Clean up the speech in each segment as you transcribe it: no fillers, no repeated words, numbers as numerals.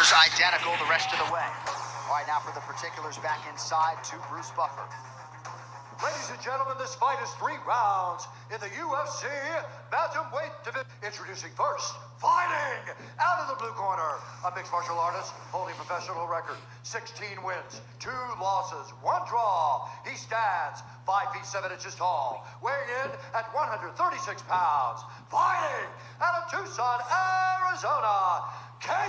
Numbers identical the rest of the way. All right, now for the particulars back inside to Bruce Buffer. Ladies and gentlemen, this fight is 3 rounds in the UFC bantamweight division. Introducing first, fighting out of the blue corner, a mixed martial artist holding professional record, 16 wins, 2 losses, 1 draw. He stands 5 feet 7 inches tall, weighing in at 136 pounds. Fighting out of Tucson, Arizona, Kenney.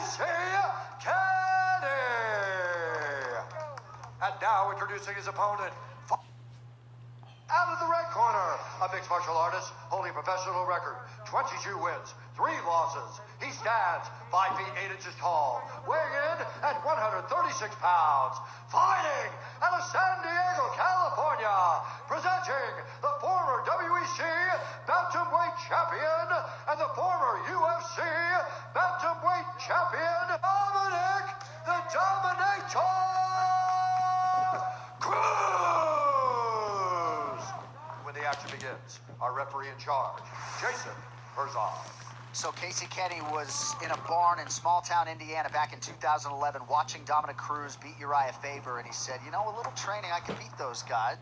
And now introducing his opponent. Out of the red corner, a mixed martial artist holding professional record, 22 wins, 3 losses. He stands 5 feet 8 inches tall, weighing in at 136 pounds. Fighting out of San Diego, California, presenting the former WEC bantamweight champion and the former UFC bantamweight champion, Dominick, the Dominator Cruz. The action begins. Our referee in charge, Jason Herzog. So Casey Kenney was in a barn in small town Indiana back in 2011 watching Dominick Cruz beat Uriah Faber, and he said, you know, a little training, I can beat those guys.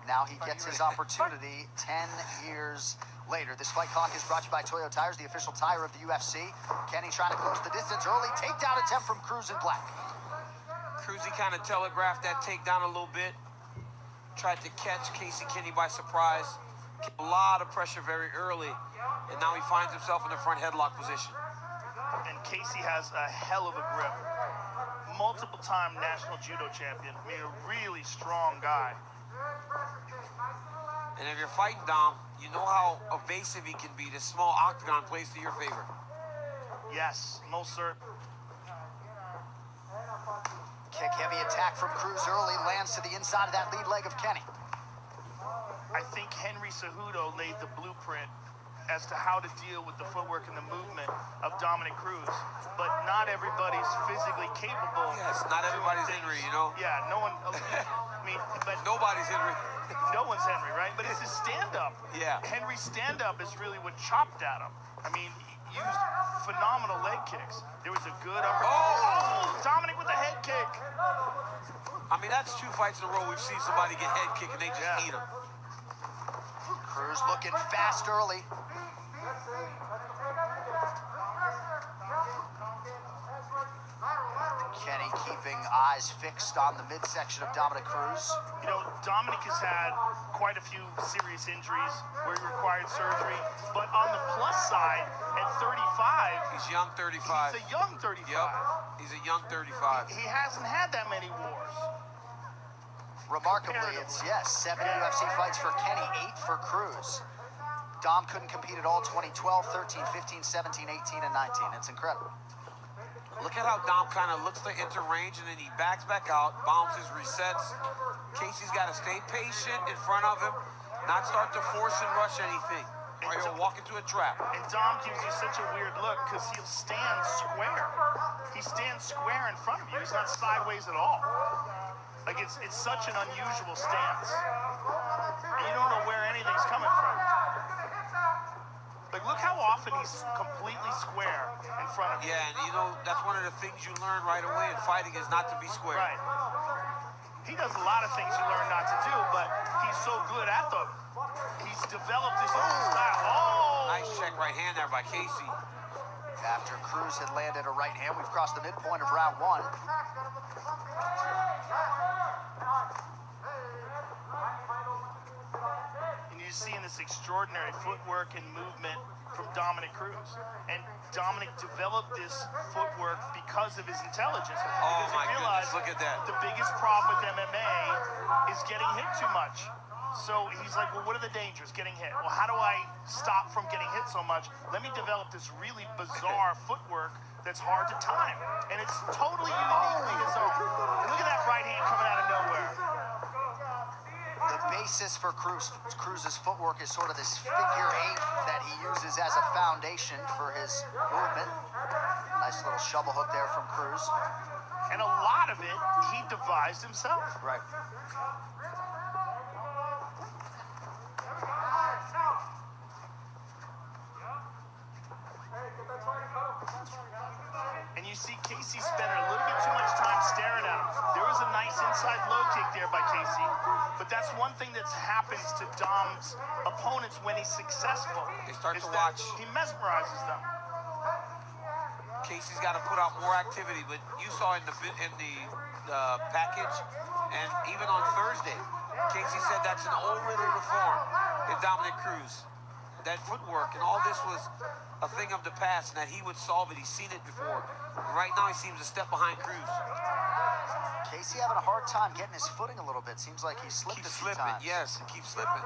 Now he gets his opportunity 10 years later. This fight clock is brought to you by Toyo Tires, the official tire of the UFC. Kenney trying to close the distance early. Takedown attempt from Cruz in black. Cruz, he kind of telegraphed that takedown a little bit. Tried to catch Casey Kenney by surprise. A lot of pressure very early, and now he finds himself in the front headlock position. And Casey has a hell of a grip. Multiple-time national judo champion. I mean, a really strong guy. And if you're fighting Dom, you know how evasive he can be. This small octagon plays to your favor. Yes, most certainly. Kick-heavy attack from Cruz early, lands to the inside of that lead leg of Kenney. I think Henry Cejudo laid the blueprint as to how to deal with the footwork and the movement of Dominick Cruz. But not everybody's physically capable. Yes, not everybody's Henry, you know? Yeah, no one, I mean, but... Nobody's Henry. No one's Henry, right? But it's his stand-up. Yeah. Henry's stand-up is really what chopped at him. I mean, used phenomenal leg kicks. There was a good upper... Oh! Dominick with the head kick. I mean, that's 2 fights in a row we've seen somebody get head kick and they just eat him. Cruz looking fast early. Kenney keeping eyes fixed on the midsection of Dominick Cruz. You know, Dominick has had quite a few serious injuries where he required surgery, but on the plus side, at 35... He's young 35. He's a young 35. Yep, he's a young 35. He hasn't had that many wars. Remarkably, it's, 7 UFC fights for Kenney, 8 for Cruz. Dom couldn't compete at all 2012, 13, 15, 17, 18, and 19. It's incredible. Look at how Dom kind of looks to enter range, and then he backs back out, bounces, resets. Casey's got to stay patient in front of him, not start to force and rush anything, or he'll walk into a trap. And Dom gives you such a weird look because he'll stand square. He stands square in front of you. He's not sideways at all. Like, it's such an unusual stance. And you don't know where anything's coming from. Like, look how often he's completely square in front of you. Yeah, and you know, that's one of the things you learn right away in fighting is not to be square. Right. He does a lot of things you learn not to do, but he's so good at them. He's developed his own style. Oh! Nice check right hand there by Casey. After Cruz had landed a right hand, we've crossed the midpoint of round 1. You're seeing this extraordinary footwork and movement from Dominick Cruz. And Dominick developed this footwork because of his intelligence. Oh my goodness, look at that. The biggest problem with MMA is getting hit too much. So he's like, well, what are the dangers? Getting hit. Well, how do I stop from getting hit so much? Let me develop this really bizarre footwork that's hard to time. And it's totally uniquely his own. And look at that right hand coming out of nowhere. The basis for Cruz's footwork is sort of this figure 8 that he uses as a foundation for his movement. Nice little shovel hook there from Cruz. And a lot of it, he devised himself. Right. And you Casey spent a little bit too much time staring at him. There was a nice inside low kick there by Casey, but that's one thing that happens to Dom's opponents when he's successful. They start is to that watch. He mesmerizes them. Casey's got to put out more activity, but you saw in the package, and even on Thursday, Casey said that's an already reform in Dominick Cruz. That footwork and all this was a thing of the past, and that he would solve it. He's seen it before. Right now, he seems a step behind Cruz. Casey having a hard time getting his footing a little bit. Seems like he slipped Keeps a few slipping, times. yes, he keeps slipping.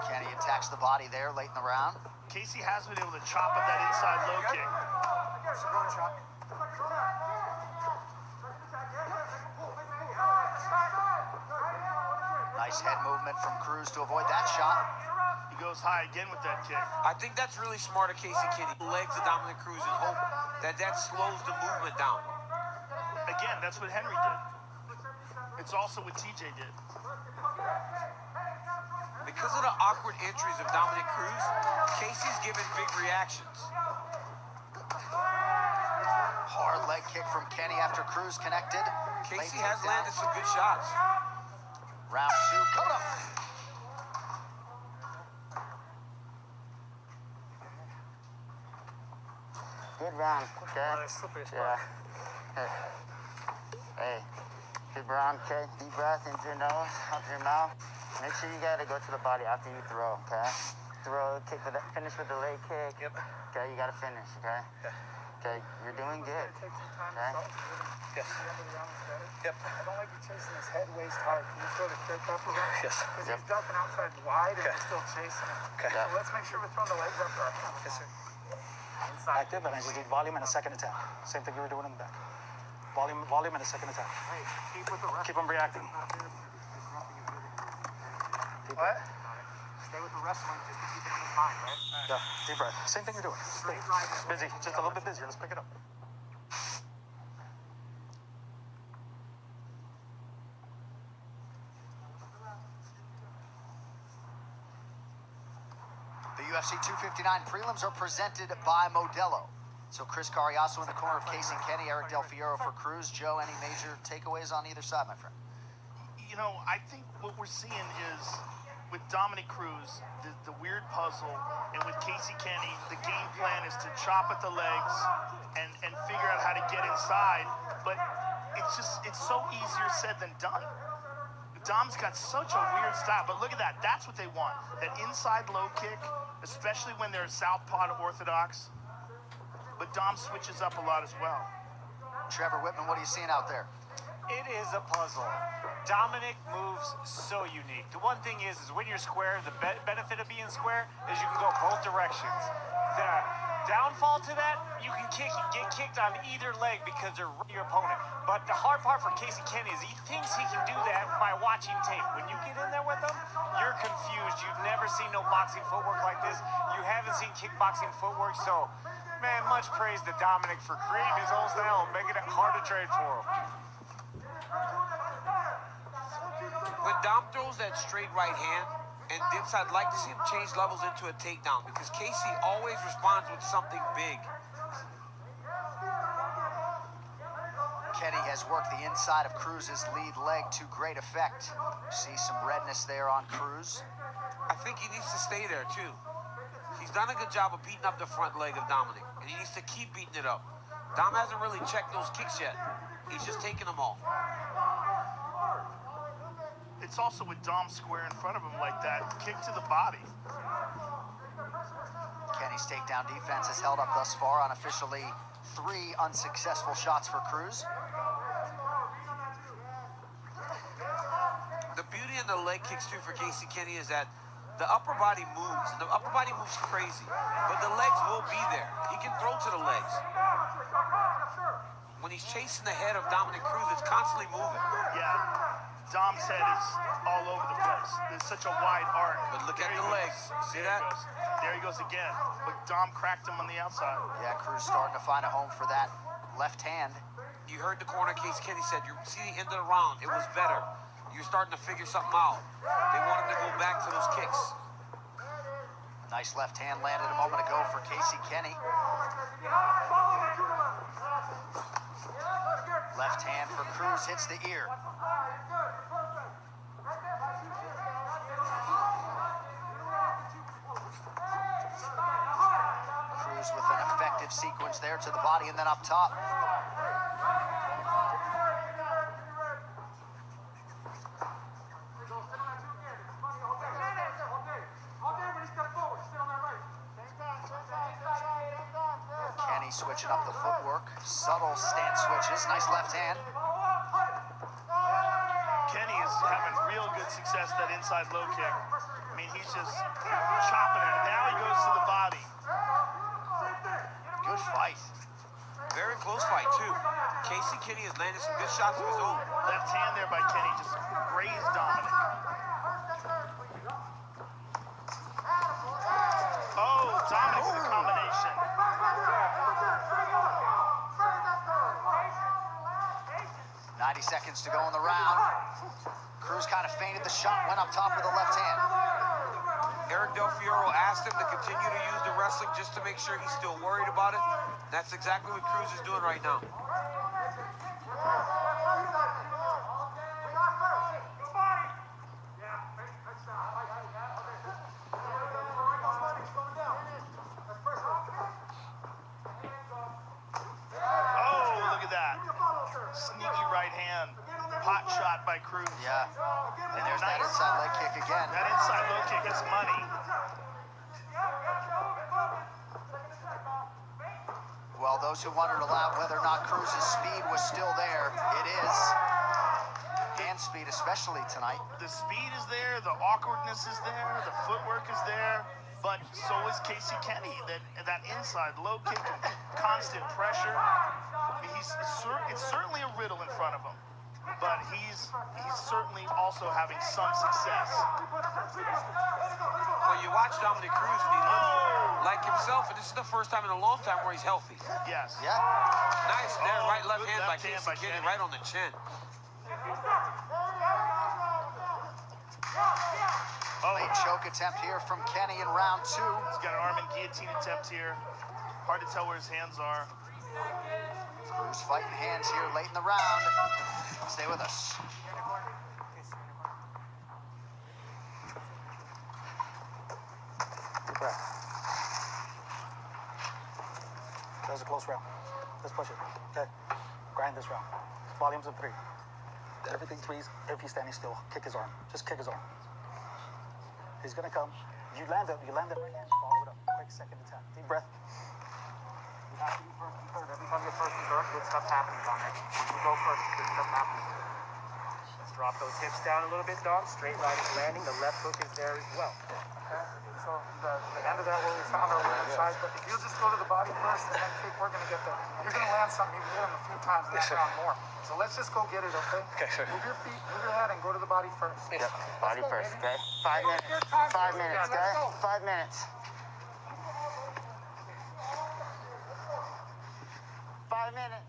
Kenney attacks the body there late in the round. Casey has been able to chop up that inside low kick. Nice head movement from Cruz to avoid that shot. He goes high again with that kick. I think that's really smart of Casey Kenney. Legs to Dominick Cruz and hope that slows the movement down. Again, that's what Henry did. It's also what TJ did. Because of the awkward entries of Dominick Cruz, Casey's given big reactions. Hard leg kick from Kenney after Cruz connected. Casey Late has takedown. landed some good shots. Round 2 coming up. Good round, okay? Yeah. Hey, good round, okay? Deep breath into your nose, out your mouth. Make sure you gotta go to the body after you throw, okay? Throw, kick with finish with the leg kick. Yep. Okay, you gotta finish, okay? Okay, you're doing good. Okay? Yes. Yep. I don't like you chasing his head waist hard. Can you throw the kick up a bit? Yes. Because Yep. he's ducking outside wide and Okay. we're still chasing him. Okay. Yeah. So let's make sure we're throwing the legs up for our hands. Yes, sir. Inside. Active, and I just need volume and a second attack. Same thing you were doing in the back. Volume, and a second attack. Hey, keep with the rest. Keep them reacting. Deep What? breath. Stay with the wrestling just to keep it in his mind, right? Yeah, deep breath. Same thing you're doing. Straight line. Busy, just a little bit busier. Let's pick it up. The UFC 259 prelims are presented by Modelo. So Chris Carriasso in the corner of Casey Kenney, Eric Del Fiero for Cruz. Joe, any major takeaways on either side, my friend? You know, I think what we're seeing is with Dominick Cruz, the weird puzzle, and with Casey Kenney, the game plan is to chop at the legs and figure out how to get inside. But it's so easier said than done. Dom's got such a weird style, but look at that. That's what they want. That inside low kick, especially when they're southpaw to orthodox. But Dom switches up a lot as well. Trevor Whitman, what are you seeing out there? It is a puzzle. Dominick moves so unique. The one thing is when you're square, the benefit of being square is you can go both directions. The downfall to that, you can get kicked on either leg because they're your opponent. But the hard part for Casey Kenney is he thinks he can do that by watching tape. When you get in there with him, you're confused. You've never seen no boxing footwork like this. You haven't seen kickboxing footwork, so man, much praise to Dominick for creating his own style and making it hard to trade for him. When Dom throws that straight right hand and dips, I'd like to see him change levels into a takedown because Casey always responds with something big. Kenney has worked the inside of Cruz's lead leg to great effect. See some redness there on Cruz. I think he needs to stay there, too. He's done a good job of beating up the front leg of Dominick, and he needs to keep beating it up. Dom hasn't really checked those kicks yet. He's just taking them all. It's also with Dom square in front of him like that, kick to the body. Kenney's takedown defense has held up thus far, unofficially 3 unsuccessful shots for Cruz. The beauty in the leg kicks, too, for Casey Kenney is that the upper body moves, and the upper body moves crazy, but the legs will be there. He can throw to the legs. When he's chasing the head of Dominick Cruz, it's constantly moving. Yeah, Dom's head is all over the place. There's such a wide arc. But look There at he the goes. legs. See There that? he goes. There he goes again. But Dom cracked him on the outside. Yeah, Cruz starting to find a home for that left hand. You heard the corner Casey Kenney said, you see the end of the round, it was better. You're starting to figure something out. They want him to go back to those kicks. Nice left hand landed a moment ago for Kenney. Left hand for Cruz hits the ear. Cruz with an effective sequence there to the body and then up top. Kenney switching up the footwork. Subtle stance switches. Nice left hand. Kenney is having real good success that inside low kick. I mean, he's just chopping it. Now he goes to the body. Good fight. Very close fight, too. Kenney has landed some good shots of his own. Left hand there by Kenney just grazed Dominick. Oh, Dominick with a combination. 90 seconds to go in the round. Cruz kind of feinted the shot, went up top with the left hand. Eric Del Fiero asked him to continue to use the wrestling just to make sure he's still worried about it. That's exactly what Cruz is doing right now. Oh, look at that. Sneaky right hand. Pot shot by Cruz. Yeah. And there's that inside leg kick again. That inside low kick is money. Well, those who wondered aloud whether or not Cruz's speed was still there, it is. Hand speed, especially tonight. The speed is there, the awkwardness is there, the footwork is there, but so is Kenney. That inside low kick and constant pressure. I mean, it's certainly a riddle in front of him, but he's certainly also having some success. Well, you watch Dominick Cruz and he looks like himself, and this is the first time in a long time where he's healthy. Yes. Yeah. Nice there, right left good hand by left hand by Kenney, Kenney. right on the chin. Late choke attempt here from Kenney in round 2. He's got an arm and guillotine attempt here. Hard to tell where his hands are. Cruz fighting hands here late in the round. Stay with us. Deep breath. That was a close round. Let's push it. Okay. Grind this round. Volumes of 3. Everything 3s. If he's standing still, kick his arm. Just kick his arm. He's gonna come. You land it right hand. Follow it up. Quick second attack. Deep breath. You have to be first and third. Every time you're first and third, good stuff's happening, Dominic. When you go first, good stuff's happening. Let's drop those hips down a little bit, Dom. Straight line is landing. The left hook is there as well. Okay? So the end of that where we found our weird side, but if you just go to the body first and then kick, we're going to get there. You're going to land something. You've hit him a few times this round more. So let's just go get it, okay? Okay, sir. Move your feet, move your head, and go to the body first. Yep, body first, okay? 5 minutes. 5 minutes, okay? 5 minutes. 5 minutes.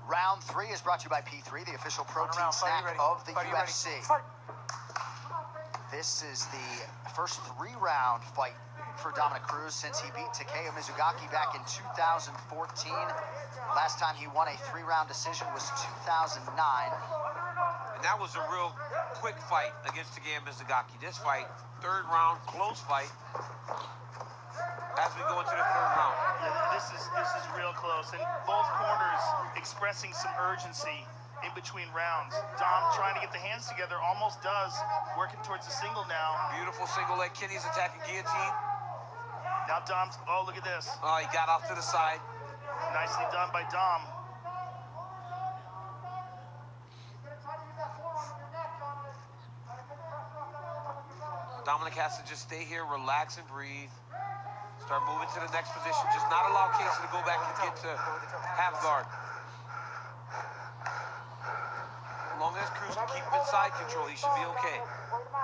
Round 3 is brought to you by P3, the official protein snack of the UFC. This is the first 3-round fight for Dominick Cruz since he beat Takeya Mizugaki back in 2014. Last time he won a 3-round decision was 2009. And that was a real quick fight against Takeya Mizugaki. This fight, 3rd round, close fight. As we go into the 3rd round. Yeah, this is real close, and both corners expressing some urgency in between rounds. Dom trying to get the hands together, almost does, working towards a single now. Beautiful single leg. Kenney's attacking guillotine. Now Dom's, oh, look at this. Oh, he got off to the side. Nicely done by Dom. Dominick has to just stay here, relax and breathe. Start moving to the next position. Just not allow Casey to go back and get to half guard. As long as Cruz can keep him in side control, he should be okay.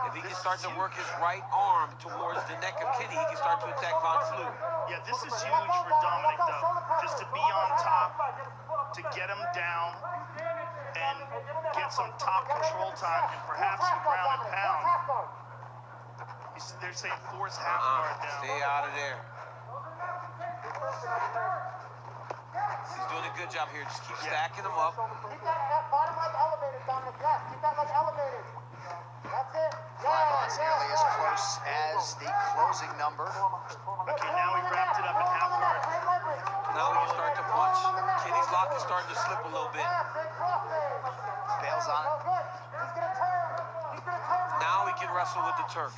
If he can start to work his right arm towards the neck of Kenney, he can start to attack Von Flue. Yeah, this is huge for Dominick, though. Just to be on top, to get him down, and get some top control time and perhaps some ground and pound. They're saying force half guard down. Stay out of there. He's doing a good job here. Just keep stacking them up. Keep that bottom leg elevated, Dominick. Yes, keep that leg elevated. That's it. Five odds nearly as close as the closing number. Okay, now he wrapped it up in half guard. Now we can start to punch. Kenny's lock is starting to slip a little bit. Bails on it. Now he can wrestle with the Turk.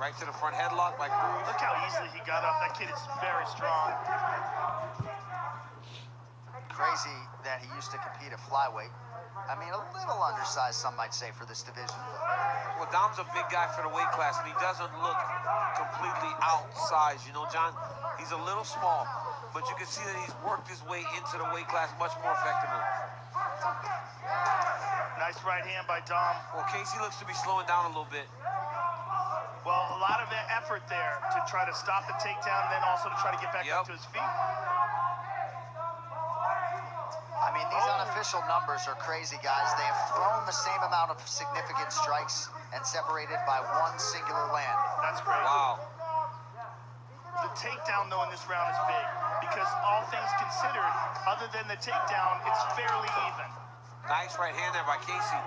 Right to the front headlock by Cruz. Look how easily he got up. That kid is very strong. Crazy that he used to compete at flyweight. I mean, a little undersized, some might say, for this division. Well, Dom's a big guy for the weight class, and he doesn't look completely outsized. You know, John, he's a little small, but you can see that he's worked his way into the weight class much more effectively. Nice right hand by Dom. Well, Casey looks to be slowing down a little bit. Well, a lot of effort there to try to stop the takedown and then also to try to get back up to his feet. I mean, these unofficial numbers are crazy, guys. They have thrown the same amount of significant strikes and separated by one singular land. That's great. Wow. The takedown, though, in this round is big because all things considered, other than the takedown, it's fairly even. Nice right hand there by Casey.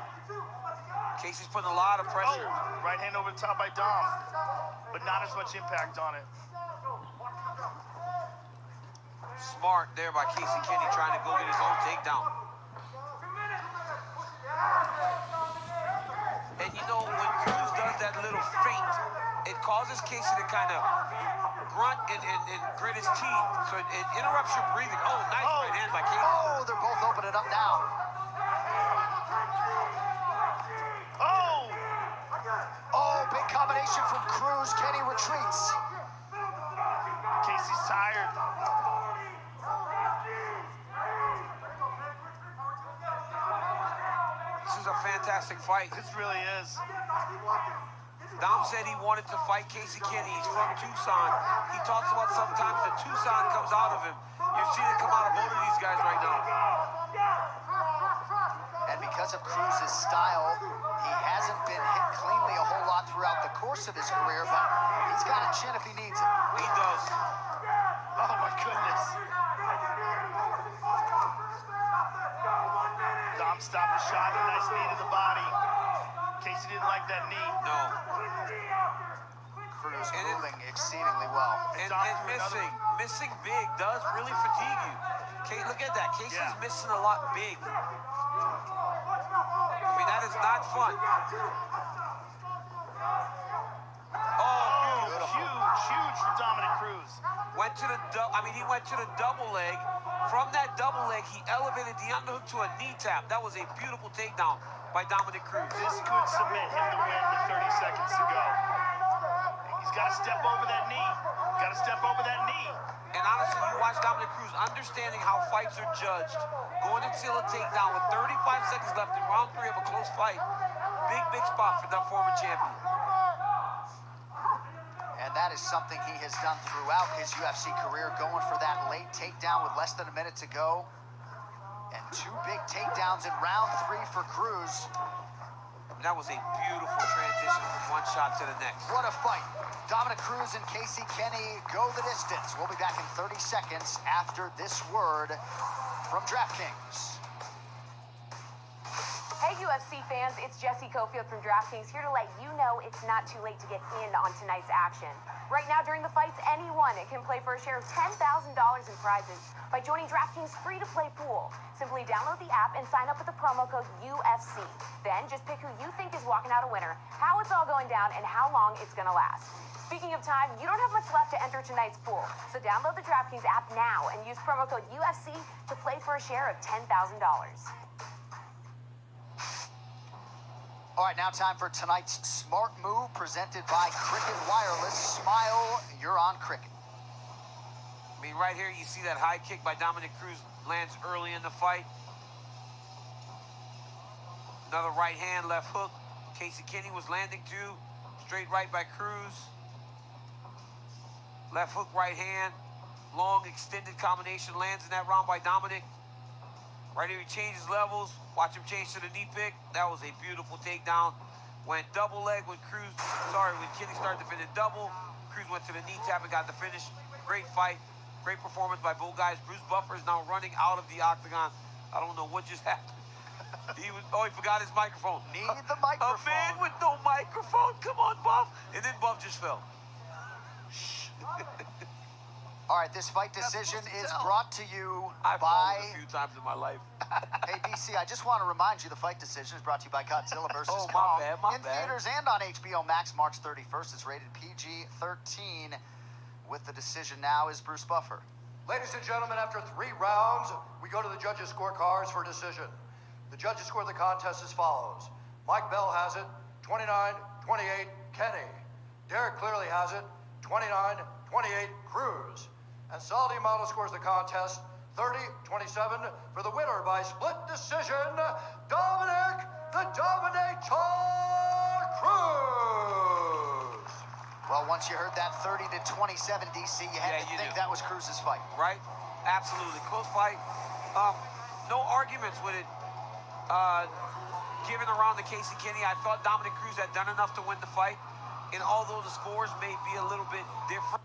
Casey's putting a lot of pressure. Oh, right hand over the top by Dom, but not as much impact on it. Smart there by Casey Kenney trying to go get his own takedown. And you know, when Cruz does that little feint, it causes Casey to kind of grunt and grit his teeth. So it interrupts your breathing. Oh, nice right hand by Casey. Oh, they're both opening up now. Oh, big combination from Cruz. Kenney retreats. Casey's tired. This is a fantastic fight. This really is. Dom said he wanted to fight Casey Kenney. He's from Tucson. He talks about sometimes the Tucson comes out of him. You've seen it come out of both of these guys right now. And because of Cruz's style, he hasn't been hit cleanly a whole lot throughout the course of his career, but he's got a chin if he needs it. He does. Oh, my goodness. Dom stopped the shot. A nice knee to the body. Casey didn't like that knee. No. Cruz moving exceedingly well. And missing big does really fatigue you. Look at that. Casey's missing a lot big. I mean, that is not fun. Oh, Huge for Dominick Cruz. Went to the he went to the double leg. From that double leg, he elevated the underhook to a knee tap. That was a beautiful takedown by Dominick Cruz. This could submit him to win with 30 seconds to go. He's got to step over that knee. And honestly, you watch Dominick Cruz understanding how fights are judged, going to seal a takedown with 35 seconds left in round 3 of a close fight. Big spot for the former champion. And that is something he has done throughout his UFC career, going for that late takedown with less than a minute to go. And 2 big takedowns in round 3 for Cruz. That was a beautiful transition from one shot to the next. What a fight. Dominick Cruz and Casey Kenney go the distance. We'll be back in 30 seconds after this word from DraftKings. Hey UFC fans, it's Jessie Cofield from DraftKings here to let you know it's not too late to get in on tonight's action. Right now during the fights, anyone can play for a share of $10,000 in prizes by joining DraftKings free-to-play pool. Simply download the app and sign up with the promo code UFC. Then just pick who you think is walking out a winner, how it's all going down, and how long it's going to last. Speaking of time, you don't have much left to enter tonight's pool, so download the DraftKings app now and use promo code UFC to play for a share of $10,000. All right, now time for tonight's Smart Move presented by Cricket Wireless. Smile, you're on Cricket. I mean, right here, you see that high kick by Dominick Cruz lands early in the fight. Another right hand, left hook. Casey Kenney was landing too. Straight right by Cruz. Left hook, right hand. Long, extended combination lands in that round by Dominick. Right here, he changes levels. Watch him change to the knee pick. That was a beautiful takedown. Went double leg when when Kenney started to finish double. Cruz went to the knee tap and got the finish. Great fight. Great performance by both guys. Bruce Buffer is now running out of the octagon. I don't know what just happened. He forgot his microphone. Need the microphone. A man with no microphone. Come on, Buff. And then Buff just fell. All right, this fight decision is brought to you I've by... fallen a few times in my life. Hey, DC, I just want to remind you the fight decision is brought to you by Godzilla vs. Oh, Kong. my in bad. theaters and on HBO Max March 31st. It's rated PG-13. With the decision now is Bruce Buffer. Ladies and gentlemen, after 3 rounds, we go to the judges' scorecards for decision. The judges score the contest as follows. Mike Bell has it, 29-28, Kenney. Derek clearly has it, 29-28, Cruz. And Saldi Model scores the contest, 30-27 for the winner by split decision, Dominick the Dominator Cruz. Well, once you heard that 30-27, DC, you had to think that was Cruz's fight. Right? Absolutely. Close fight. No arguments with it. Given around the Casey Kenney, I thought Dominick Cruz had done enough to win the fight. And although the scores may be a little bit different,